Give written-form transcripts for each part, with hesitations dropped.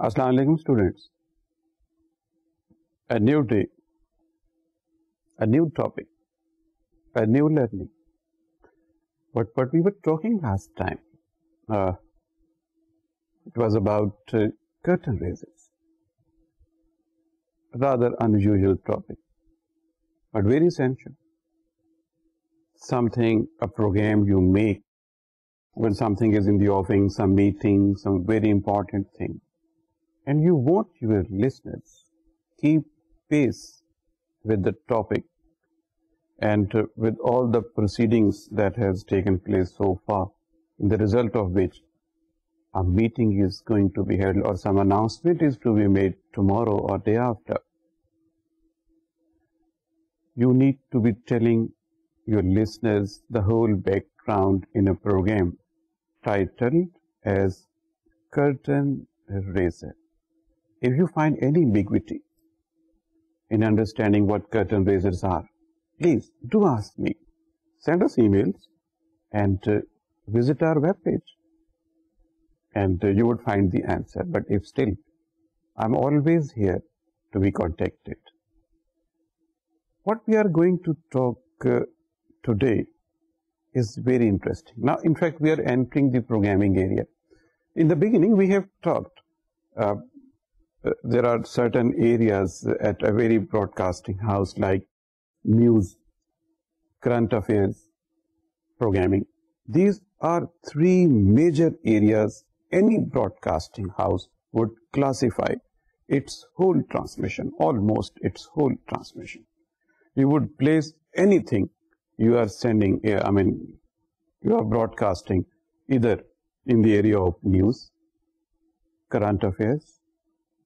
Assalamu alaikum students. A new day, a new topic, a new learning. What we were talking last time, it was about curtain raisers. Rather unusual topic, but very essential. Something, a program you make when something is in the offing, some meeting, some very important thing. And you want your listeners keep pace with the topic and with all the proceedings that has taken place so far, in the result of which a meeting is going to be held or some announcement is to be made tomorrow or day after. You need to be telling your listeners the whole background in a program titled as Curtain Raiser. If you find any ambiguity in understanding what curtain raisers are, please do ask me. Send us emails and visit our webpage, and you would find the answer. But if still, I'm always here to be contacted. What we are going to talk today is very interesting. Now, in fact, we are entering the programming area. In the beginning, we have talked there are certain areas at a very broadcasting house like news, current affairs, programming. These are three major areas any broadcasting house would classify its whole transmission, almost its whole transmission. You would place anything you are sending, you are broadcasting either in the area of news, current affairs,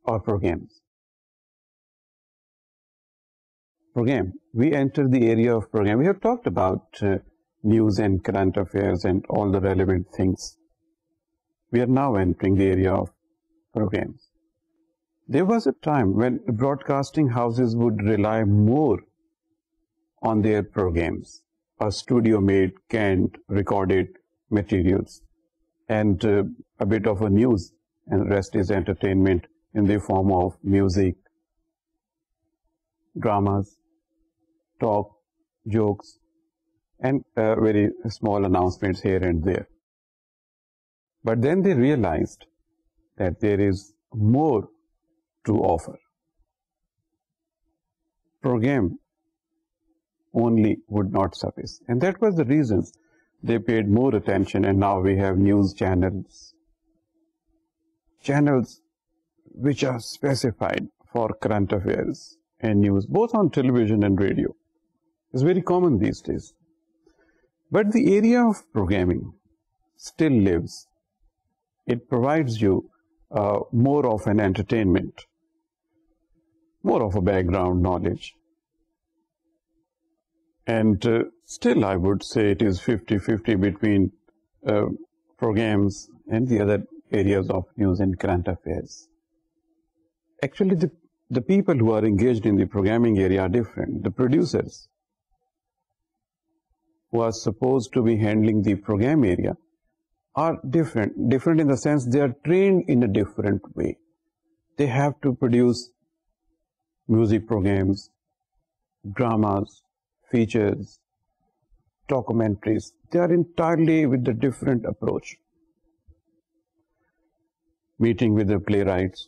or programs. Program. We enter the area of program. We have talked about news and current affairs and all the relevant things. We are now entering the area of programs. There was a time when broadcasting houses would rely more on their programs, or studio-made, canned, recorded materials, and a bit of a news, and the rest is entertainment in the form of music, dramas, talk, jokes, and very small announcements here and there. But then they realized that there is more to offer. Program only would not suffice. And that was the reasons they paid more attention, and now we have news channels. Channels which are specified for current affairs and news, both on television and radio. It's very common these days. But the area of programming still lives. It provides you more of an entertainment, more of a background knowledge. And still I would say it is 50-50 between programs and the other areas of news and current affairs. Actually, the people who are engaged in the programming area are different. The producers who are supposed to be handling the program area are different. Different in the sense they are trained in a different way. They have to produce music programs, dramas, features, documentaries. They are entirely with a different approach. Meeting with the playwrights,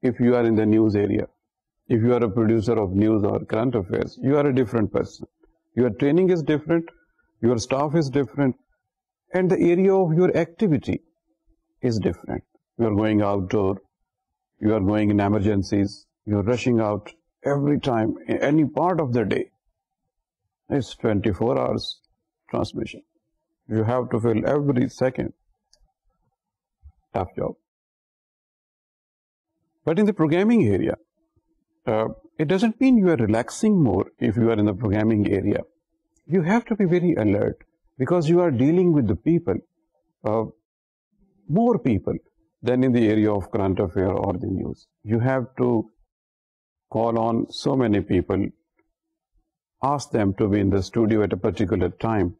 If you are in the news area, if you are a producer of news or current affairs, you are a different person. Your training is different, your staff is different, and the area of your activity is different. You are going outdoor, you are going in emergencies, you are rushing out every time, in any part of the day. It's 24 hours transmission. You have to fill every second. Tough job. But in the programming area, it doesn't mean you are relaxing more if you are in the programming area. You have to be very alert because you are dealing with the people, more people than in the area of current affair or the news. You have to call on so many people ask them to be in the studio at a particular time,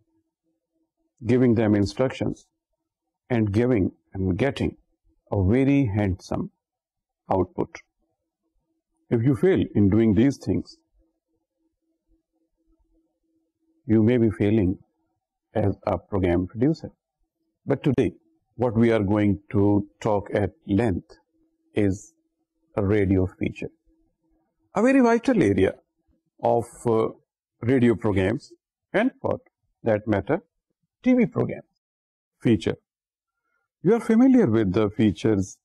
giving them instructions and giving and getting a very handsome output. If you fail in doing these things, you may be failing as a program producer. But today, what we are going to talk at length is a radio feature, a very vital area of radio programs and, for that matter, TV programs. Feature. You are familiar with the features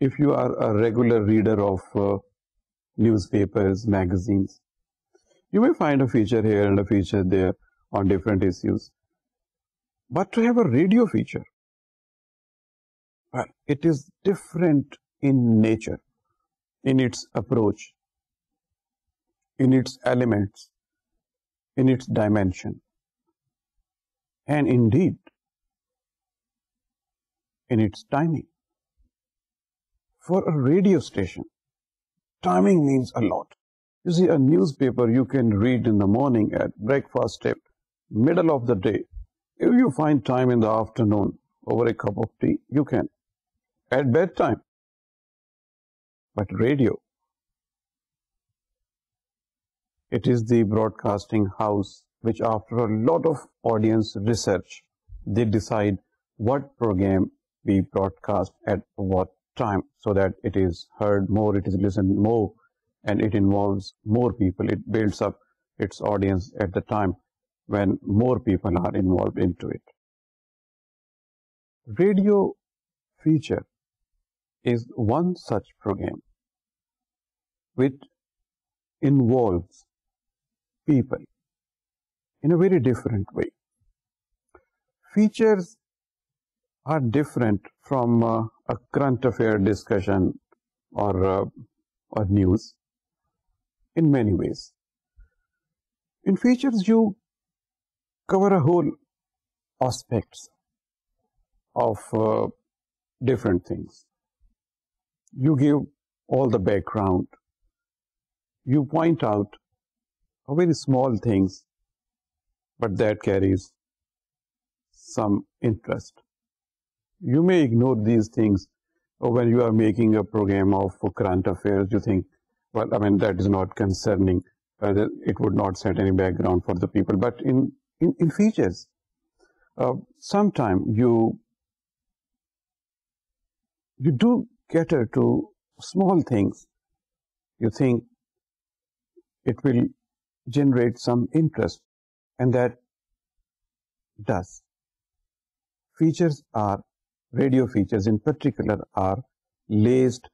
if you are a regular reader of newspapers, magazines. You may find a feature here and a feature there on different issues. But to have a radio feature, well, it is different in nature, in its approach, in its elements, in its dimension, and indeed in its timing. For a radio station, timing means a lot. You see, a newspaper you can read in the morning, at breakfast tip, middle of the day. If you find time in the afternoon over a cup of tea, you can. At bedtime. But radio, it is the broadcasting house which, after a lot of audience research, they decide what program we broadcast at what time, so that it is heard more, it is listened more, and it involves more people. It builds up its audience at the time when more people are involved into it. Radio feature is one such program which involves people in a very different way. Features are different from a current affair discussion or news in many ways. In features, you cover a whole aspects of different things. You give all the background. You point out a very small things, but that carries some interest. You may ignore these things, or when you are making a program of current affairs, you think, well, I mean, that is not concerning. It would not set any background for the people. But in features, sometimes you do cater to small things. You think it will generate some interest, and that does. Features are, radio features in particular, are laced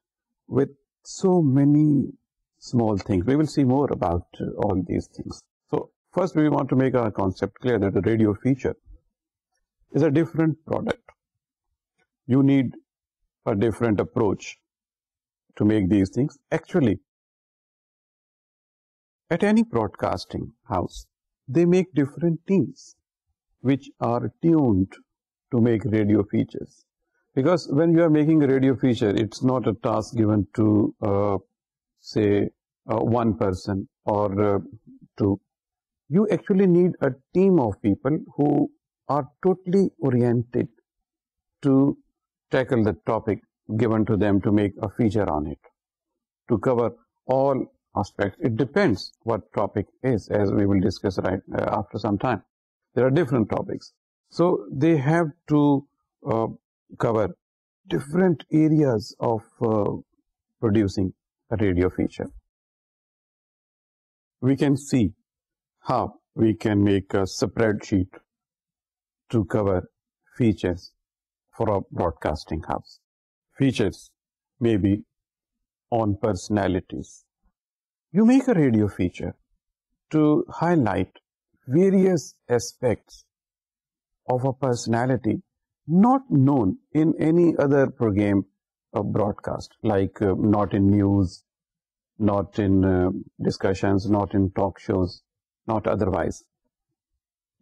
with so many small things. We will see more about all these things. So first we want to make our concept clear that the radio feature is a different product. You need a different approach to make these things. Actually, at any broadcasting house, they make different teams which are tuned to make radio features. Because when you are making a radio feature, it's not a task given to, say, one person or two. You actually need a team of people who are totally oriented to tackle the topic given to them to make a feature on it, to cover all aspects. It depends what topic is, as we will discuss right after some time. There are different topics. So they have to cover different areas of producing a radio feature. We can see how we can make a spreadsheet to cover features for a broadcasting house. Features may be on personalities. You make a radio feature to highlight various aspects of a personality not known in any other program of broadcast, like not in news, not in discussions, not in talk shows, not otherwise.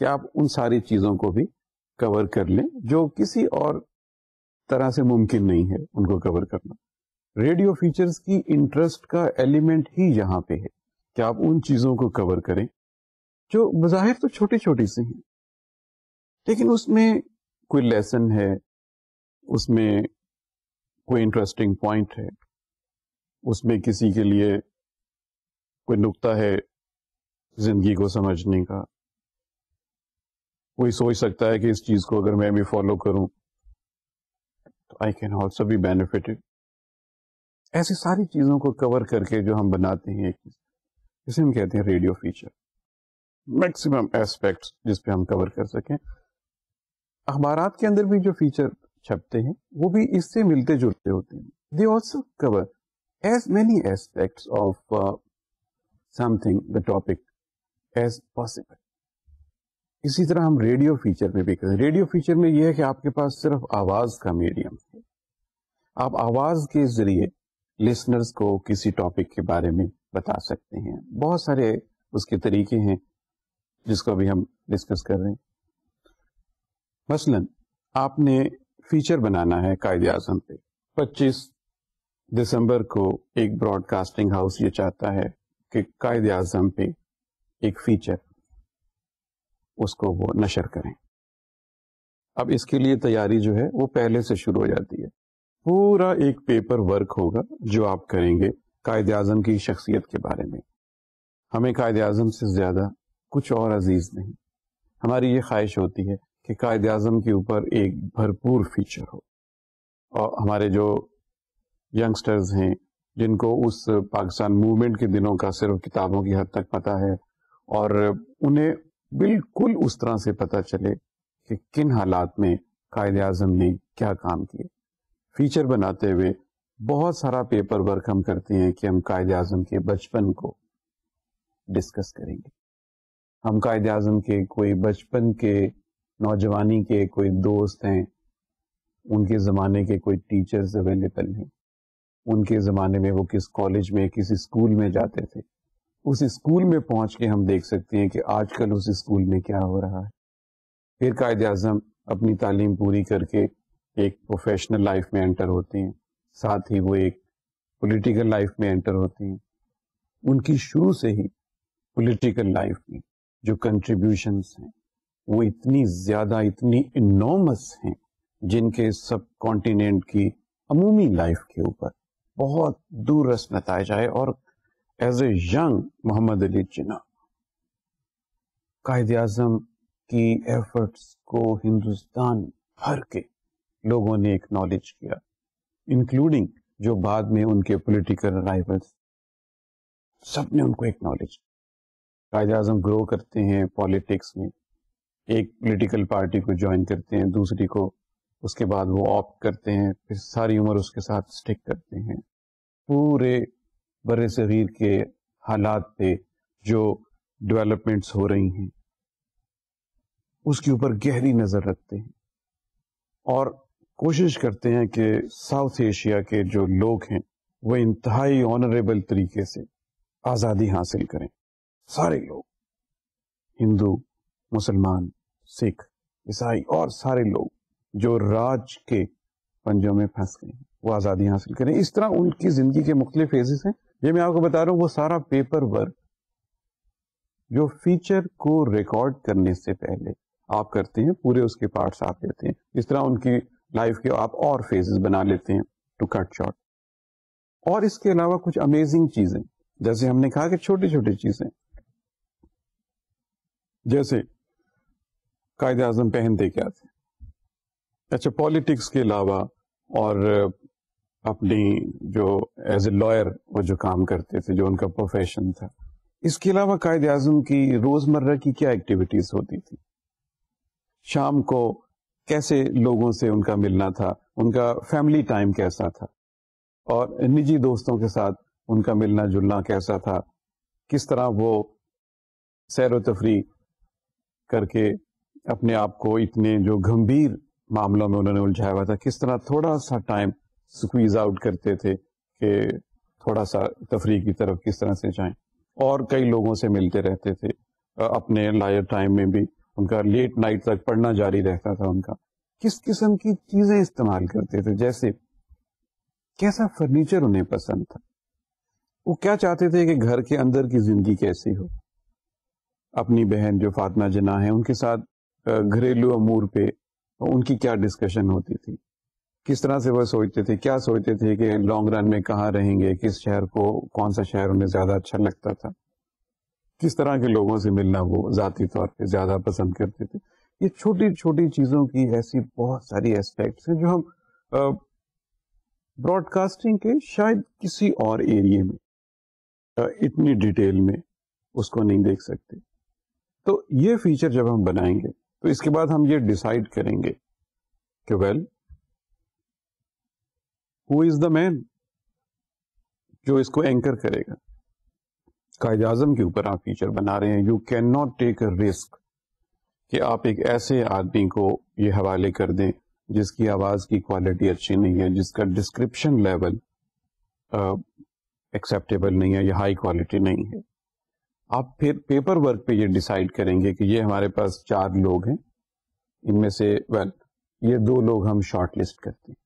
کہ آپ ان ساری چیزوں کو بھی کور کر لیں جو کسی اور طرح سے ممکن نہیں ہے ان کو کور کرنا. ریڈیو فیچرز کی انٹرسٹ کا ایلیمنٹ ہی یہاں پہ ہے کہ آپ ان چیزوں کو کور کریں جو بظاہر تو چھوٹی چھوٹی سی ہیں, لیکن اس میں کوئی لیسن ہے, اس میں کوئی انٹرسٹنگ پوائنٹ ہے, اس میں کسی کے لیے کوئی نقطہ ہے زندگی کو سمجھنے کا. کوئی سوچ سکتا ہے کہ اس چیز کو اگر میں بھی فالو کروں تو I can also be benefited. ایسی ساری چیزوں کو کور کر کے جو ہم بناتے ہیں ایک چیز, اسے ہم کہتے ہیں ریڈیو فیچر. میکسیمم ایسپیکٹس جس پہ ہم کور کر سکیں. اخبارات کے اندر بھی جو فیچر چھپتے ہیں وہ بھی اس سے ملتے جلتے ہوتے ہیں. They also cover as many aspects of something the topic as possible. اسی طرح ہم ریڈیو فیچر میں بھی کریں. ریڈیو فیچر میں یہ ہے کہ آپ کے پاس صرف آواز کا میڈیم ہے. آپ آواز کے ذریعے لسنرز کو کسی ٹاپک کے بارے میں بتا سکتے ہیں. بہت سارے اس کے طریقے ہیں جس کو ابھی ہم ڈسکس کر رہے ہیں. مثلا آپ نے فیچر بنانا ہے قائد اعظم پہ. 25 دسمبر کو ایک براڈ کاسٹنگ ہاؤس یہ چاہتا ہے کہ قائد اعظم پہ ایک فیچر اس کو وہ نشر کریں. اب اس کے لیے تیاری جو ہے وہ پہلے سے شروع ہو جاتی ہے. پورا ایک پیپر ورک ہوگا جو آپ کریں گے قائد اعظم کی شخصیت کے بارے میں. ہمیں قائد اعظم سے زیادہ کچھ اور عزیز نہیں. ہماری یہ خواہش ہوتی ہے کہ قائد اعظم کے اوپر ایک بھرپور فیچر ہو. اور ہمارے جو ینگسٹرز ہیں جن کو اس پاکستان موومنٹ کے دنوں کا صرف کتابوں کی حد تک پتہ ہے, اور انہیں بالکل اس طرح سے پتہ چلے کہ کن حالات میں قائد اعظم نے کیا کام کیے. فیچر بناتے ہوئے بہت سارا پیپر ورک ہم کرتے ہیں کہ ہم قائد اعظم کے بچپن کو ڈسکس کریں گے. ہم قائد اعظم کے کوئی بچپن کے نوجوانی کے کوئی دوست ہیں, ان کے زمانے کے کوئی ٹیچرز اویلیبل ہیں, ان کے زمانے میں وہ کس کالج میں کسی اسکول میں جاتے تھے, اس اسکول میں پہنچ کے ہم دیکھ سکتے ہیں کہ آج کل اس اسکول میں کیا ہو رہا ہے. پھر قائد اعظم اپنی تعلیم پوری کر کے ایک پروفیشنل لائف میں انٹر ہوتے ہیں, ساتھ ہی وہ ایک پولیٹیکل لائف میں انٹر ہوتے ہیں. ان کی شروع سے ہی پولیٹیکل لائف میں جو کنٹریبیوشنز ہیں وہ اتنی زیادہ, اتنی انارمس ہیں, جن کے سب کانٹیننٹ کی عمومی لائف کے اوپر بہت دور رس نتائج آئے. اور ایز اے ینگ محمد علی جناح, قائد اعظم کی ایفرٹس کو ہندوستان بھر کے لوگوں نے ایکنالج کیا, انکلوڈنگ جو بعد میں ان کے پولیٹیکل رائولز, سب نے ان کو ایکنالج. قائد اعظم گرو کرتے ہیں پالیٹکس میں, ایک پولیٹیکل پارٹی کو جوائن کرتے ہیں, دوسری کو, اس کے بعد وہ آپٹ کرتے ہیں, پھر ساری عمر اس کے ساتھ اسٹک کرتے ہیں. پورے بر صغیر کے حالات پہ جو ڈیولپمنٹس ہو رہی ہیں اس کے اوپر گہری نظر رکھتے ہیں, اور کوشش کرتے ہیں کہ ساؤتھ ایشیا کے جو لوگ ہیں وہ انتہائی آنریبل طریقے سے آزادی حاصل کریں. سارے لوگ, ہندو, مسلمان, سکھ, عیسائی اور سارے لوگ جو راج کے پنجوں میں پھنس گئے ہیں وہ آزادی حاصل کریں. اس طرح ان کی زندگی کے مختلف فیزز ہیں. یہ میں آپ کو بتا رہا ہوں وہ سارا پیپر ورک جو فیچر کو ریکارڈ کرنے سے پہلے آپ کرتے ہیں, پورے اس کے پارٹس آپ لیتے ہیں. اس طرح ان کی لائف کے آپ اور فیزز بنا لیتے ہیں ٹو کٹ شارٹ. اور اس کے علاوہ کچھ امیزنگ چیزیں, جیسے ہم نے کہا کہ چھوٹی چھوٹی چیزیں, جیسے قائد اعظم پہنتے کیا تھے. اچھا, پالیٹکس کے علاوہ اور اپنی جو ایز اے لائر وہ جو کام کرتے تھے, جو ان کا پروفیشن تھا, اس کے علاوہ قائد اعظم کی روزمرہ کی کیا ایکٹیویٹیز ہوتی تھی, شام کو کیسے لوگوں سے ان کا ملنا تھا, ان کا فیملی ٹائم کیسا تھا, اور نجی دوستوں کے ساتھ ان کا ملنا جلنا کیسا تھا, کس طرح وہ سیر و تفریح کر کے اپنے آپ کو اتنے جو گمبھیر معاملوں میں انہوں نے الجھایا ہوا تھا, کس طرح تھوڑا سا ٹائم سکویز آؤٹ کرتے تھے کہ تھوڑا سا تفریح کی طرف کس طرح سے جائیں. اور کئی لوگوں سے ملتے رہتے تھے اپنے لائر ٹائم میں بھی, ان کا لیٹ نائٹ تک پڑھنا جاری رہتا تھا ان کا. کس قسم کی چیزیں استعمال کرتے تھے, جیسے کیسا فرنیچر انہیں پسند تھا, وہ کیا چاہتے تھے کہ گھر کے اندر کی زندگی کیسی ہو. اپنی بہن جو فاطمہ جناح ہیں ان کے ساتھ گھریلو امور پہ ان کی کیا ڈسکشن ہوتی تھی, کس طرح سے وہ سوچتے تھے, کیا سوچتے تھے کہ لانگ رن میں کہاں رہیں گے, کس شہر کو, کون سا شہر انہیں زیادہ اچھا لگتا تھا, کس طرح کے لوگوں سے ملنا وہ ذاتی طور پہ زیادہ پسند کرتے تھے. یہ چھوٹی چھوٹی چیزوں کی ایسی بہت ساری ایسپیکٹس ہیں جو ہم براڈ کاسٹنگ کے شاید کسی اور ایریے میں اتنی ڈیٹیل میں اس کو نہیں دیکھ سکتے. تو یہ فیچر جب ہم بنائیں گے تو اس کے بعد ہم یہ ڈیسائیڈ کریں گے کہ ویل ہو از دا مین جو اس کو اینکر کرے گا. قائد اعظم کے اوپر آپ فیچر بنا رہے ہیں, you can not take a risk کہ آپ ایک ایسے آدمی کو یہ حوالے کر دیں جس کی آواز کی کوالٹی اچھی نہیں ہے, جس کا ڈسکرپشن لیول ایکسیپٹیبل نہیں ہے یا ہائی کوالٹی نہیں ہے. آپ پھر پیپر ورک پہ یہ ڈیسائیڈ کریں گے کہ یہ ہمارے پاس 4 لوگ ہیں, ان میں سے یہ 2 لوگ ہم شارٹ لسٹ کرتے ہیں,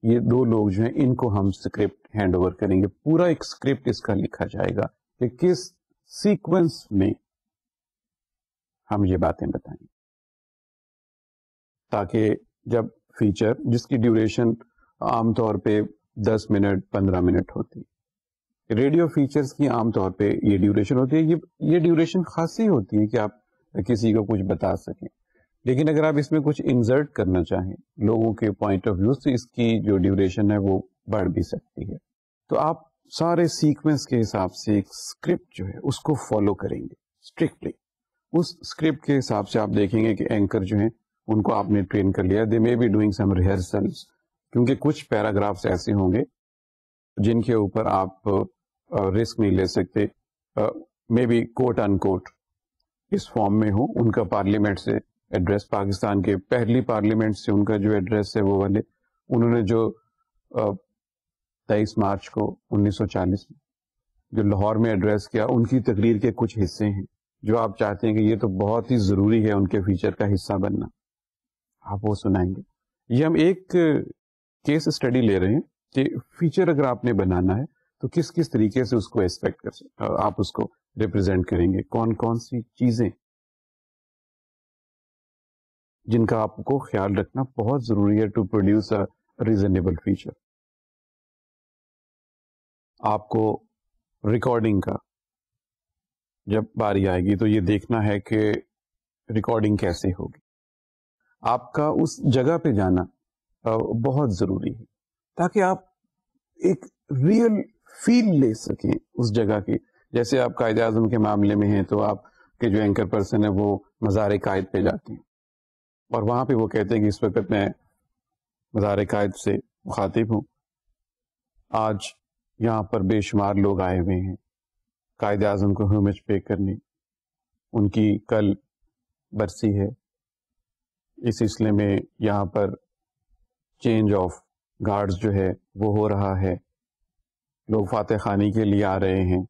یہ 2 لوگ جو ہیں ان کو ہم اسکرپٹ ہینڈ اوور کریں گے. پورا ایک اسکرپٹ اس کا لکھا جائے گا کہ کس سیکوینس میں ہم یہ باتیں بتائیں, تاکہ جب فیچر جس کی ڈیوریشن عام طور پہ 10 منٹ 15 منٹ ہوتی, ریڈیو فیچرز کی عام طور پہ یہ ڈیوریشن ہوتی ہے, یہ ڈیوریشن خاصی ہوتی ہے کہ آپ کسی کو کچھ بتا سکیں. لیکن اگر آپ اس میں کچھ انسرٹ کرنا چاہیں لوگوں کے پوائنٹ آف ویو سے, اس کی جو ڈیوریشن ہے وہ بڑھ بھی سکتی ہے. تو آپ سارے سیکوینس کے حساب سے ایک اسکرپٹ جو ہے اس کو فالو کریں گے اسٹرکٹلی. اس اسکرپٹ کے حساب سے آپ دیکھیں گے کہ اینکر جو ہیں ان کو آپ نے ٹرین کر لیا, they may be doing some rehearsals, کیونکہ کچھ پیراگرافس ایسے ہوں گے جن کے اوپر آپ رسک نہیں لے سکتے, may be quote in quote us form میں ہو. ان کا پارلیمنٹ سے ایڈریس, پاکستان کے پہلی پارلیمنٹ سے ان کا جو ایڈریس ہے وہ والے انہوں نے جو 23 مارچ کو 1940 میں جو لاہور میں ایڈریس کیا, ان کی تقریر کے کچھ حصے ہیں جو آپ چاہتے ہیں کہ یہ تو بہت ہی ضروری ہے ان کے فیچر کا حصہ بننا, آپ وہ سنائیں گے. یہ ہم ایک کیس اسٹڈی لے رہے ہیں کہ فیچر اگر آپ نے بنانا ہے تو کس کس طریقے سے اس کو ایکسپیکٹ کر سکتے, آپ اس کو ریپرزینٹ کریں گے, کون کون سی چیزیں جن کا آپ کو خیال رکھنا بہت ضروری ہے to produce a reasonable feature. آپ کو ریکارڈنگ کا جب باری آئے گی تو یہ دیکھنا ہے کہ ریکارڈنگ کیسے ہوگی. آپ کا اس جگہ پہ جانا بہت ضروری ہے تاکہ آپ ایک ریئل فیل لے سکیں اس جگہ کی. جیسے آپ قائد اعظم کے معاملے میں ہیں تو آپ کے جو اینکر پرسن ہے وہ مزار قائد پہ جاتے ہیں اور وہاں پہ وہ کہتے ہیں کہ اس وقت میں مزار قائد سے مخاطب ہوں, آج یہاں پر بے شمار لوگ آئے ہوئے ہیں قائد اعظم کو ہومج پے کرنے, ان کی کل برسی ہے, اس سلسلے میں یہاں پر چینج آف گارڈز جو ہے وہ ہو رہا ہے, لوگ فاتح خانی کے لیے آ رہے ہیں,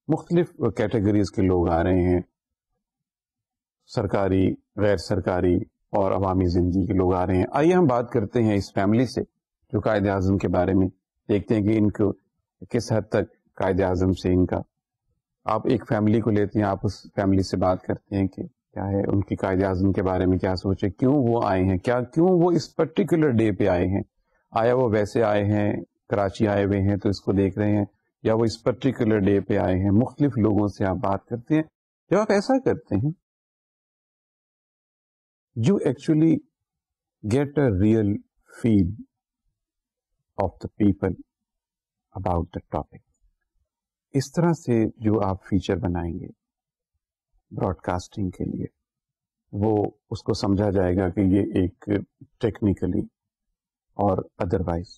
مختلف کیٹیگریز کے لوگ آ رہے ہیں, سرکاری غیر سرکاری اور عوامی زندگی کے لوگ آ رہے ہیں. آئیے ہم بات کرتے ہیں اس فیملی سے جو قائد اعظم کے بارے میں, دیکھتے ہیں کہ ان کو کس حد تک قائد اعظم سے ان کا, آپ ایک فیملی کو لیتے ہیں, آپ اس فیملی سے بات کرتے ہیں کہ کیا ہے ان کی قائد اعظم کے بارے میں کیا سوچے, کیوں وہ آئے ہیں, کیوں وہ اس پرٹیکولر ڈے پہ آئے ہیں, آیا وہ ویسے آئے ہیں کراچی آئے ہوئے ہیں تو اس کو دیکھ رہے ہیں, یا وہ اس پرٹیکولر ڈے پہ آئے ہیں. مختلف لوگوں سے آپ بات کرتے ہیں. جب آپ ایسا کرتے ہیں you actually get a real feel of the people about the topic. اس طرح سے جو آپ فیچر بنائیں گے براڈ کاسٹنگ کے لیے وہ اس کو سمجھا جائے گا کہ یہ ایک ٹیکنیکلی اور ادروائز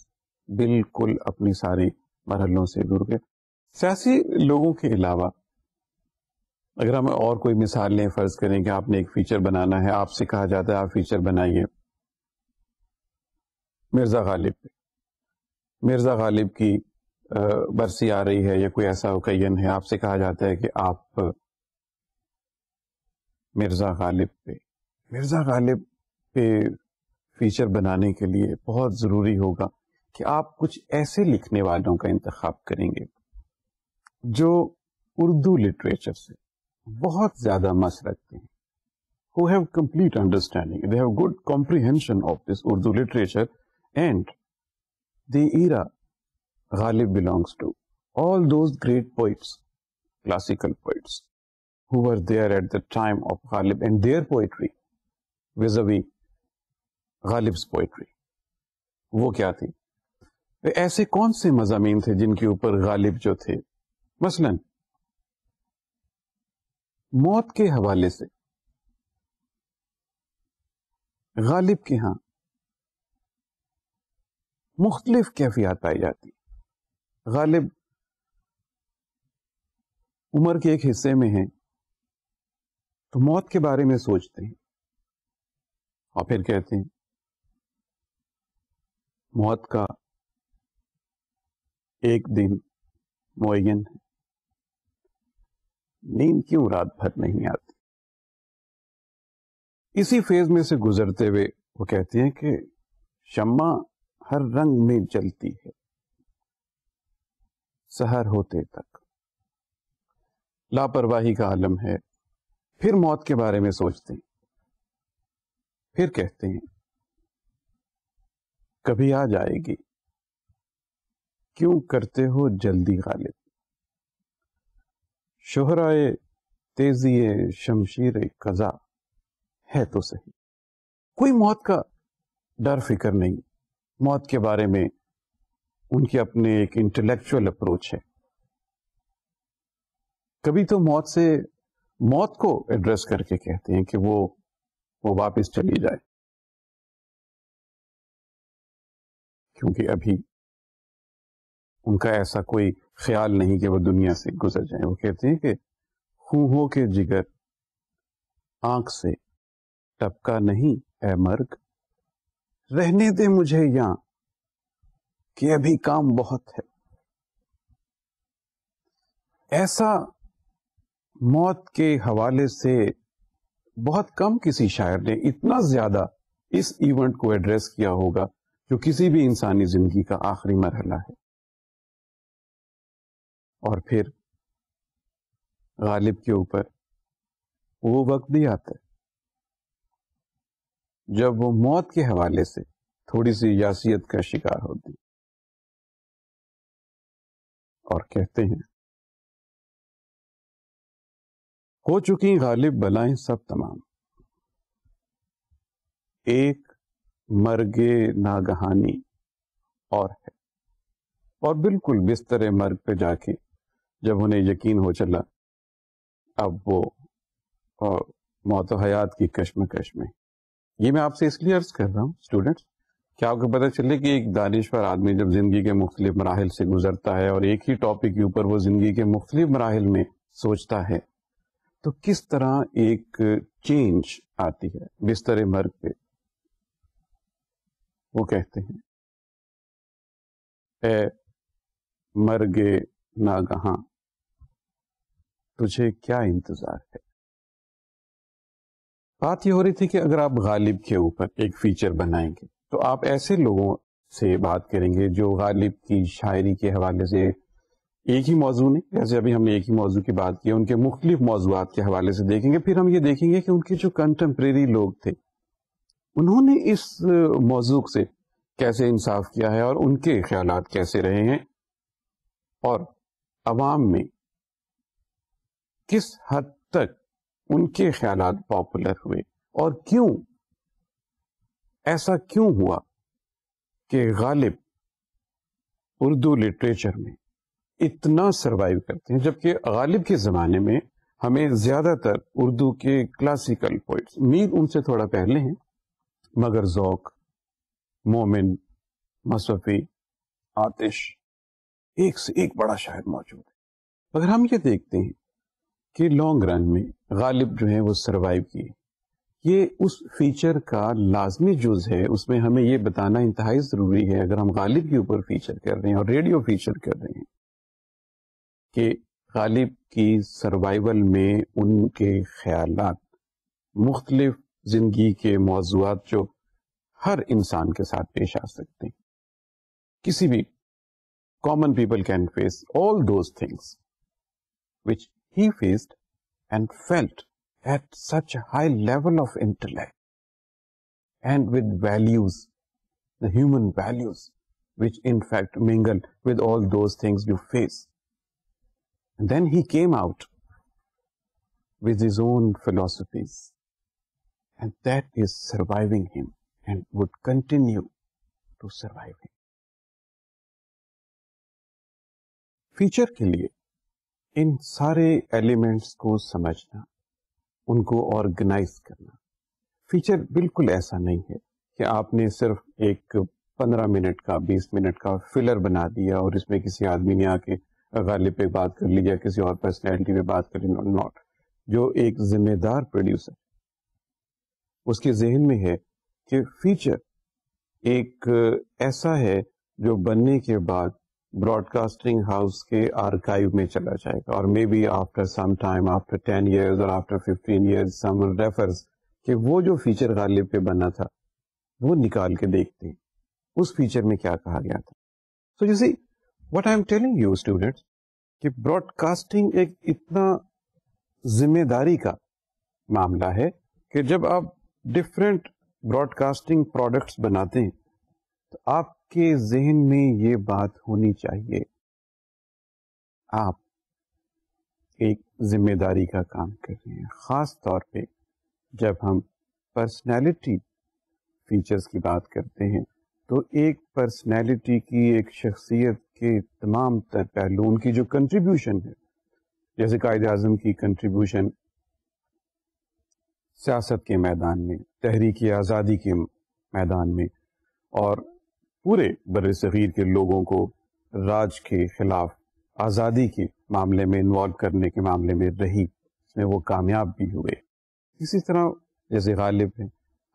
بالکل اپنی ساری مرحلوں سے دور گئے. سیاسی لوگوں کے علاوہ اگر ہم اور کوئی مثال لیں, فرض کریں کہ آپ نے ایک فیچر بنانا ہے, آپ سے کہا جاتا ہے آپ فیچر بنائیے مرزا غالب پہ, مرزا غالب کی برسی آ رہی ہے یا کوئی ایسا اوکیزن ہے, آپ سے کہا جاتا ہے کہ آپ مرزا غالب پہ. مرزا غالب پہ فیچر بنانے کے لیے بہت ضروری ہوگا کہ آپ کچھ ایسے لکھنے والوں کا انتخاب کریں گے جو اردو لٹریچر سے بہت زیادہ مس رکھتے ہیں, who have complete understanding, they have good comprehension of this Urdu literature, and the era Ghalib belongs to. All those great poets, classical poets, who were there at the time of Ghalib, and their poetry vis-a-vis Ghalib's poetry, وہ کیا تھی؟ ایسے کون سے مضامین تھے جن کے اوپر غالب جو تھے, مثلا موت کے حوالے سے غالب کے ہاں مختلف کیفیات پائی جاتی. غالب عمر کے ایک حصے میں ہیں تو موت کے بارے میں سوچتے ہیں اور پھر کہتے ہیں موت کا ایک دن معین ہے, نیند کیوں رات بھر نہیں آتی. اسی فیز میں سے گزرتے ہوئے وہ کہتے ہیں کہ شمع ہر رنگ میں جلتی ہے سحر ہوتے تک, لاپرواہی کا عالم ہے. پھر موت کے بارے میں سوچتے ہیں, پھر کہتے ہیں کبھی آ جائے گی, کیوں کرتے ہو جلدی غالب, شہرائے تیزی شمشیر قضا ہے تو صحیح. کوئی موت کا ڈر فکر نہیں, موت کے بارے میں ان کے اپنے ایک انٹلیکچوئل اپروچ ہے. کبھی تو موت کو ایڈریس کر کے کہتے ہیں کہ وہ واپس چلی جائے, کیونکہ ابھی ان کا ایسا کوئی خیال نہیں کہ وہ دنیا سے گزر جائیں. وہ کہتے ہیں کہ خونوں کے جگر آنکھ سے ٹپکا نہیں اے مرگ, رہنے دے مجھے یہاں کہ ابھی کام بہت ہے. ایسا موت کے حوالے سے بہت کم کسی شاعر نے اتنا زیادہ اس ایونٹ کو ایڈریس کیا ہوگا جو کسی بھی انسانی زندگی کا آخری مرحلہ ہے. اور پھر غالب کے اوپر وہ وقت بھی آتا ہے جب وہ موت کے حوالے سے تھوڑی سی یاسیت کا شکار ہوتی اور کہتے ہیں ہو چکی غالب بلائیں سب تمام, ایک مرگ ناگہانی اور ہے. اور بالکل بستر مرگ پہ جا کے جب انہیں یقین ہو چلا اب وہ موت و حیات کی کشمکش میں. یہ میں آپ سے اس لیے عرض کر رہا ہوں اسٹوڈنٹس کہ آپ کو پتہ چلے کہ ایک دانشور آدمی جب زندگی کے مختلف مراحل سے گزرتا ہے اور ایک ہی ٹاپک کے اوپر وہ زندگی کے مختلف مراحل میں سوچتا ہے تو کس طرح ایک چینج آتی ہے. بستر مرگ پہ وہ کہتے ہیں اے مرگ ناگہاں تجھے کیا انتظار ہے. بات یہ ہو رہی تھی کہ اگر آپ غالب کے اوپر ایک فیچر بنائیں گے تو آپ ایسے لوگوں سے بات کریں گے جو غالب کی شاعری کے حوالے سے ایک ہی موضوع نہیں, جیسے ابھی ہم نے ایک ہی موضوع کی بات کی, ان کے مختلف موضوعات کے حوالے سے دیکھیں گے. پھر ہم یہ دیکھیں گے کہ ان کے جو کنٹمپریری لوگ تھے انہوں نے اس موضوع سے کیسے انصاف کیا ہے اور ان کے خیالات کیسے رہے ہیں اور عوام میں کس حد تک ان کے خیالات پاپولر ہوئے اور کیوں ایسا کیوں ہوا کہ غالب اردو لٹریچر میں اتنا سروائیو کرتے ہیں, جبکہ غالب کے زمانے میں ہمیں زیادہ تر اردو کے کلاسیکل پوئٹس, میر ان سے تھوڑا پہلے ہیں, مگر ذوق, مومن, مصطفی, آتش, ایک سے ایک بڑا شاعر موجود ہے. اگر ہم یہ دیکھتے ہیں کہ لانگ رن میں غالب جو ہیں وہ سروائیو کیے, یہ اس فیچر کا لازمی جز ہے. اس میں ہمیں یہ بتانا انتہائی ضروری ہے اگر ہم غالب کے اوپر فیچر کر رہے ہیں اور ریڈیو فیچر کر رہے ہیں کہ غالب کی سروائیول میں ان کے خیالات مختلف زندگی کے موضوعات جو ہر انسان کے ساتھ پیش آ سکتے ہیں. کسی بھی common people can face all those things which he faced and felt at such a high level of intellect and with values, the human values, which in fact mingle with all those things you face. And then he came out with his own philosophies, and that is surviving him and would continue to survive him. Feature کے لیے ان سارے elements کو سمجھنا، ان کو organise کرنا. Feature بالکل ایسا نہیں ہے کہ آپ نے صرف ایک 15 منٹ کا 20 منٹ کا فلر بنا دیا اور اس میں کسی آدمی نے آ کے غالب پہ بات کر لی یا کسی اور پرسنالٹی پہ بات کر لی. ناٹ. جو ایک ذمہ دار پروڈیوسر، اس کے ذہن میں ہے کہ فیچر ایک ایسا ہے جو بننے کے بعد براڈ کاسٹنگ ہاؤس کے آرکائیو میں چلا جائے گا، اور maybe after some time, after 10 years اور after 15 years some will refers کہ وہ جو فیچر غالب پہ بنا تھا وہ نکال کے دیکھتے ہیں اس فیچر میں کیا کہا گیا تھا. So you see what I am telling you students کہ براڈ کاسٹنگ ایک اتنا ذمہ داری کا معاملہ ہے کہ جب آپ ڈفرینٹ براڈ کاسٹنگ پروڈکٹس بناتے ہیں تو آپ کے ذہن میں یہ بات ہونی چاہیے آپ ایک ذمہ داری کا کام کر رہے ہیں. خاص طور پہ جب ہم پرسنالٹی فیچرز کی بات کرتے ہیں تو ایک پرسنالٹی کی، ایک شخصیت کے تمام تر پہلو، ان کی جو کنٹریبیوشن ہے، جیسے قائد اعظم کی کنٹریبیوشن سیاست کے میدان میں، تحریک آزادی کے میدان میں، اور پورے بر صغیر کے لوگوں کو راج کے خلاف آزادی کے معاملے میں انوالو کرنے کے معاملے میں رہی، اس میں وہ کامیاب بھی ہوئے. اسی طرح جیسے غالب ہے،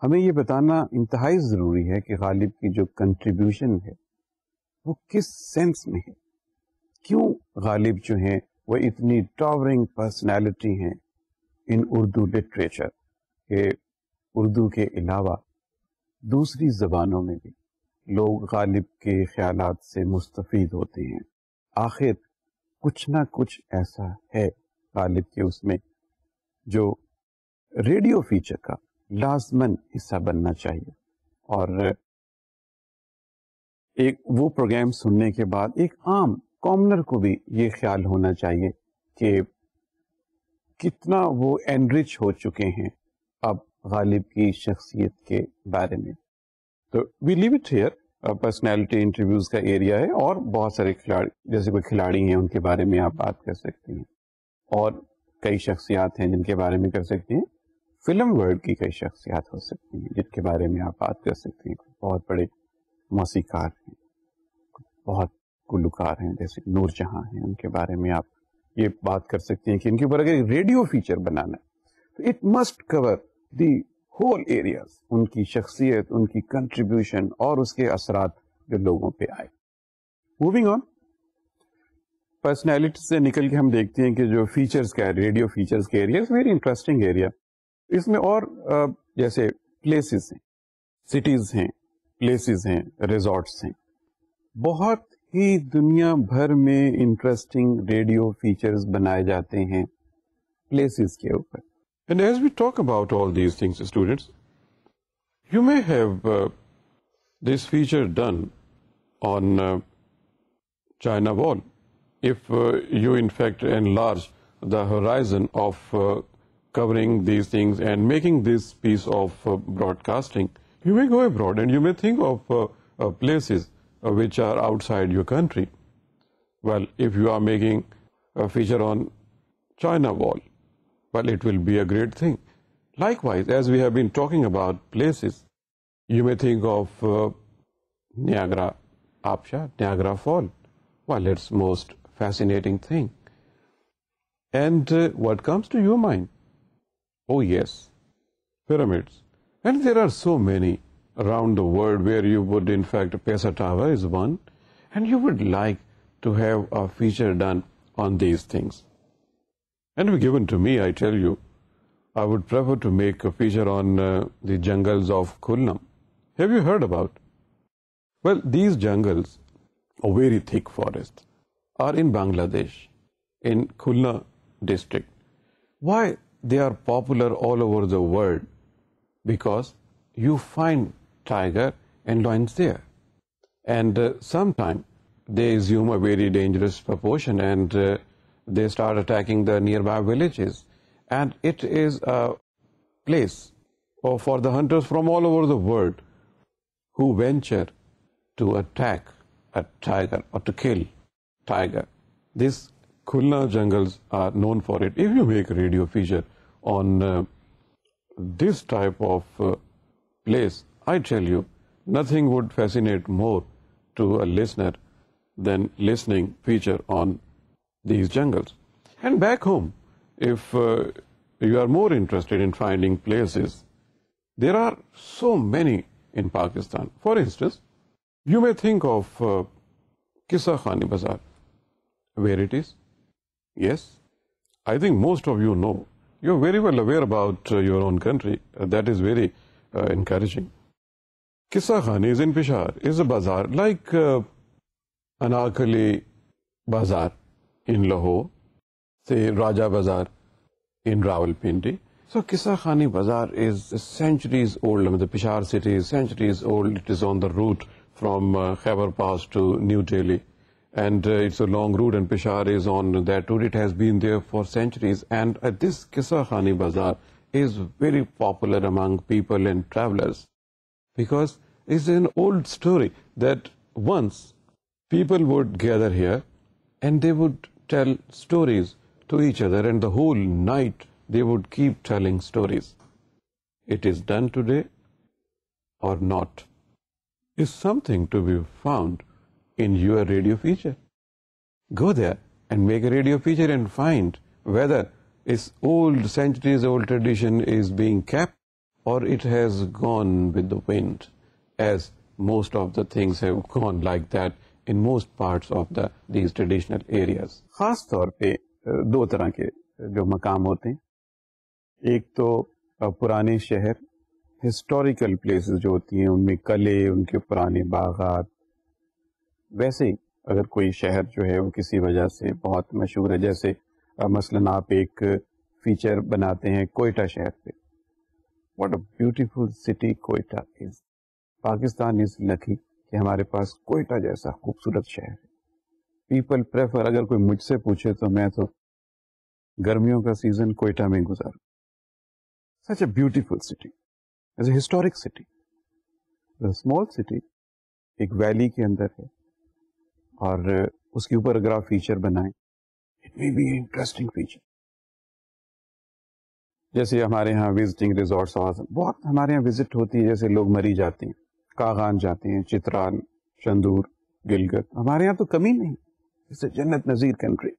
ہمیں یہ بتانا انتہائی ضروری ہے کہ غالب کی جو کنٹریبیوشن ہے وہ کس سینس میں ہے. کیوں غالب جو ہیں وہ اتنی ٹاورنگ پرسنالٹی ہیں ان اردو لٹریچر کہ اردو کے علاوہ دوسری زبانوں میں بھی لوگ غالب کے خیالات سے مستفید ہوتے ہیں. آخر کچھ نہ کچھ ایسا ہے غالب کے اس میں جو ریڈیو فیچر کا لازمن حصہ بننا چاہیے، اور ایک وہ پروگرام سننے کے بعد ایک عام کامنر کو بھی یہ خیال ہونا چاہیے کہ کتنا وہ انرچ ہو چکے ہیں اب غالب کی شخصیت کے بارے میں. تو we leave it here. Personality interviews کا ایریا ہے، اور بہت سارے کھلاڑی، جیسے کوئی کھلاڑی ہیں ان کے بارے میں آپ بات کر سکتے ہیں، اور کئی شخصیات ہیں جن کے بارے میں کر سکتے ہیں. فلم ورلڈ کی کئی شخصیات ہو سکتی ہیں جن کے بارے میں آپ بات کر سکتے ہیں. بہت بڑے موسیقار ہیں، بہت گلوکار ہیں جیسے نور جہاں ہیں، ان کے بارے میں آپ یہ بات کر سکتے ہیں کہ ان کے اوپر اگر ریڈیو فیچر بنانا ہے تو it must cover the whole areas, ان کی شخصیت، ان کی کنٹریبیوشن اور اس کے اثرات جو لوگوں پہ آئے. موونگ آن، پرسنالٹی سے نکل کے ہم دیکھتے ہیں کہ جو فیچرز کا ریڈیو فیچرز کے ایریا ویری انٹرسٹنگ ایریا. اس میں اور جیسے پلیسز ہیں، سٹیز ہیں، پلیسز ہیں، ریزورٹس ہیں. بہت ہی دنیا بھر میں انٹرسٹنگ ریڈیو فیچرز بنائے جاتے ہیں پلیسز کے اوپر. And as we talk about all these things, students, you may have this feature done on China Wall. If you in fact enlarge the horizon of covering these things and making this piece of broadcasting, you may go abroad and you may think of places which are outside your country. Well, if you are making a feature on China Wall, well, it will be a great thing. Likewise, as we have been talking about places, you may think of Niagara Absha, Niagara Fall. Well, it's most fascinating thing. And what comes to your mind? Oh yes, pyramids. And there are so many around the world where you would, in fact, Pesa Tower is one, and you would like to have a feature done on these things. And given to me, I tell you, I would prefer to make a feature on the jungles of Khulna. Have you heard about? Well, these jungles, or very thick forests, are in Bangladesh, in Khulna district. Why they are popular all over the world? Because you find tiger and lions there. And sometimes they assume a very dangerous proportion, and they start attacking the nearby villages. And it is a place for the hunters from all over the world who venture to attack a tiger or to kill tiger. These Khulna jungles are known for it. If you make a radio feature on this type of place, I tell you, nothing would fascinate more to a listener than listening feature on these jungles. And back home, if you are more interested in finding places, there are so many in Pakistan. For instance, you may think of Qissa Khani Bazaar. Where it is? Yes, I think most of you know. You're very well aware about your own country. That is very encouraging. Qissa Khani is in Peshawar, is a bazaar like Anarkali Bazaar in Lahore, say Raja Bazaar in Rawalpindi. So Qissa Khani Bazaar is centuries old. The Peshawar city is centuries old. It is on the route from Khyber Pass to New Delhi. And it's a long route, and Peshawar is on that route. It has been there for centuries. And this Qissa Khani Bazaar is very popular among people and travelers, because it's an old story that once people would gather here and they would tell stories to each other, and the whole night they would keep telling stories. It is done today or not is something to be found in your radio feature. Go there and make a radio feature and find whether its old, centuries old tradition is being kept or it has gone with the wind, as most of the things have gone like that in most parts of these traditional areas. خاص طور پہ دو طرح کے جو مقام ہوتے ہیں. ایک تو پرانے شہر, ہسٹوریکل پلیسز جو ہوتی ہیں, ان میں قلعے, ان کے پرانے باغات. ویسے ہی اگر کوئی شہر جو ہے وہ کسی وجہ سے بہت مشہور ہے, جیسے مثلاً آپ ایک فیچر بناتے ہیں کوئٹہ شہر پہ. What a beautiful city Quetta is. Pakistan is lucky کہ ہمارے پاس کوئٹہ جیسا خوبصورت شہر ہے. پیپل پریفر, اگر کوئی مجھ سے پوچھے تو میں تو گرمیوں کا سیزن کوئٹہ میں گزاروں. Such a beautiful city, as a historic city, small city, ایک ویلی کے اندر ہے, اور اس کے اوپر اگر آپ فیچر بنائیں, اٹ میں بی انٹرسٹنگ فیچر. جیسے ہمارے ہاں وزٹنگ ریزورٹس بہت ہمارے یہاں وزٹ ہوتی ہے, جیسے لوگ مری جاتے ہیں, کاغان جاتے ہیں, چترال, چندور, گلگت. ہمارے یہاں تو کمی نہیں, جیسے جنت نظیر کنٹری.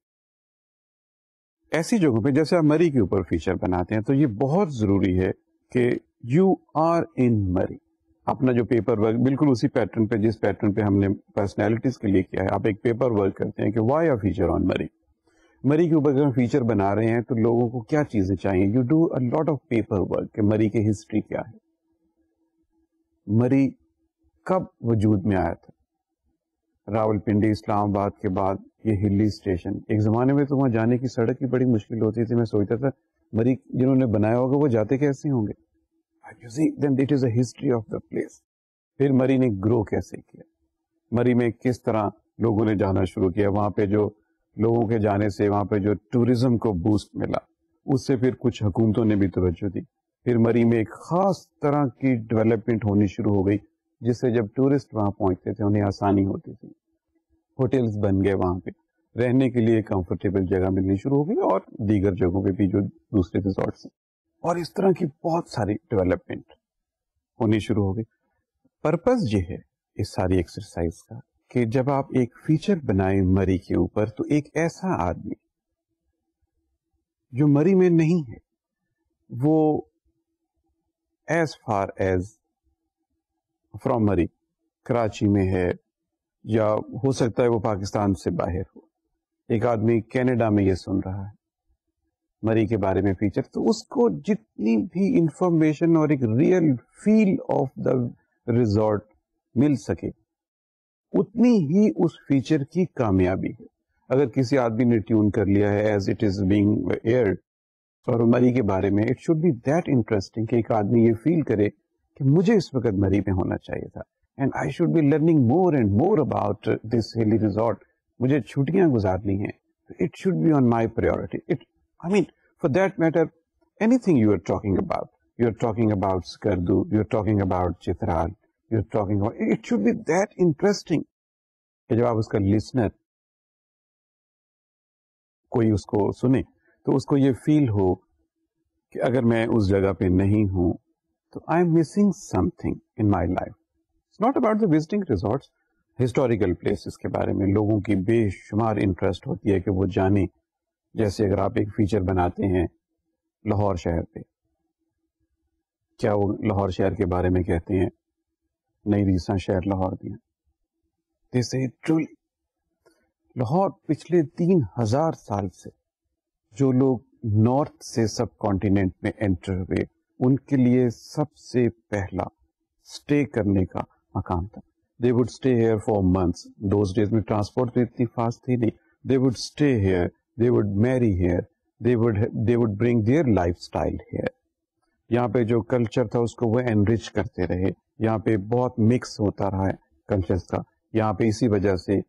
ایسی جگہوں پہ جیسے آپ مری کے اوپر فیچر بناتے ہیں, تو یہ بہت ضروری ہے کہ یو آر ان مری. اپنا جو پیپر ورک بالکل اسی پیٹرن پہ, جس پیٹرن پہ ہم نے پرسنالٹیز کے لیے کیا ہے, آپ ایک پیپر ورک کرتے ہیں کہ وائی آر فیچر آن مری. مری کے اوپر اگر ہم فیچر بنا رہے ہیں تو لوگوں کو کیا چیزیں چاہیے, you do a lot of paper work کہ مری کی ہسٹری کیا ہے, مری کب وجود میں آیا تھا. راولپنڈی, اسلام آباد کے بعد یہ ہلی اسٹیشن. ایک زمانے میں تو وہاں جانے کی سڑک کی بڑی مشکل ہوتی تھی. میں سوچتا تھا مری جنہوں نے بنایا ہوگا وہ جاتے کیسے ہوں گے. Then it is a history of the place. پھر مری نے گرو کیسے کیا, مری میں کس طرح لوگوں نے جانا شروع کیا, وہاں پہ جو لوگوں کے جانے سے وہاں پہ جو ٹوریزم کو بوسٹ ملا, اس سے پھر کچھ حکومتوں نے بھی توجہ دی. پھر مری میں ایک خاص طرح کی ڈیولپمنٹ ہونی شروع ہو گئی, جس سے جب ٹورسٹ وہاں پہنچتے تھے انہیں آسانی ہوتی تھی. ہوٹلز بن گئے, وہاں پہ رہنے کے لیے کمفرٹیبل جگہ ملنی شروع ہو گئی, اور دیگر جگہوں پہ بھی جو دوسرے ریزورٹس ہیں, اور اس طرح کی بہت ساری ڈیولپمنٹ ہونی شروع ہو گئی. پرپز یہ ہے اس ساری ایکسرسائز کا کہ جب آپ ایک فیچر بنائیں مری کے اوپر, تو ایک ایسا آدمی جو مری میں نہیں ہے, وہ ایز فار ایز فرام مری کراچی میں ہے, یا ہو سکتا ہے وہ پاکستان سے باہر ہو. ایک آدمی کینیڈا میں یہ سن رہا ہے, مری کے بارے میں فیچر, تو اس کو جتنی بھی انفارمیشن اور ایک real feel of the resort مل سکے اتنی ہی اس فیچر کی کامیابی ہے. اگر کسی آدمی نے ٹیون کر لیا ہے as it is being aired اور مری کے بارے میں, it should be that interesting کہ ایک آدمی یہ فیل کرے کہ مجھے اس وقت مری میں ہونا چاہیے تھا, and I should be learning more and more about this hilly resort. مجھے چھٹیاں گزارنی ہیں, it should be on my priority. I mean, for that matter, anything you are talking about Skardu, you are talking about Chitral, you are talking about, it should be that interesting کہ جب آپ اس کا listener کوئی اس کو سنے تو اس کو یہ فیل ہو کہ اگر میں اس جگہ پہ نہیں ہوں تو I am missing something in my life. It's not about the visiting resorts, historical places کے بارے میں لوگوں کی بے شمار انٹرسٹ ہوتی ہے کہ وہ جانیں. جیسے اگر آپ ایک فیچر بناتے ہیں لاہور شہر پہ, کیا وہ لاہور شہر کے بارے میں کہتے ہیں نئی ریساں شہر لاہور دیا. ٹرولی لاہور پچھلے 3000 سال سے جو لوگ نارتھ سے سب کانٹیننٹ میں انٹر ہوئے ان کے لیے سب سے پہلا اسٹے کرنے کا مقام تھا. They would stay here for months. Those days میں ٹرانسپورٹ تو اتنی فاسٹ تھی نہیں. They would stay here, they would marry here, they would bring their lifestyle here. یہاں پہ جو کلچر تھا اس کو وہ انرچ کرتے رہے. یہاں پہ بہت مکس ہوتا رہا ہے کلچرز کا. یہاں پہ اسی وجہ سے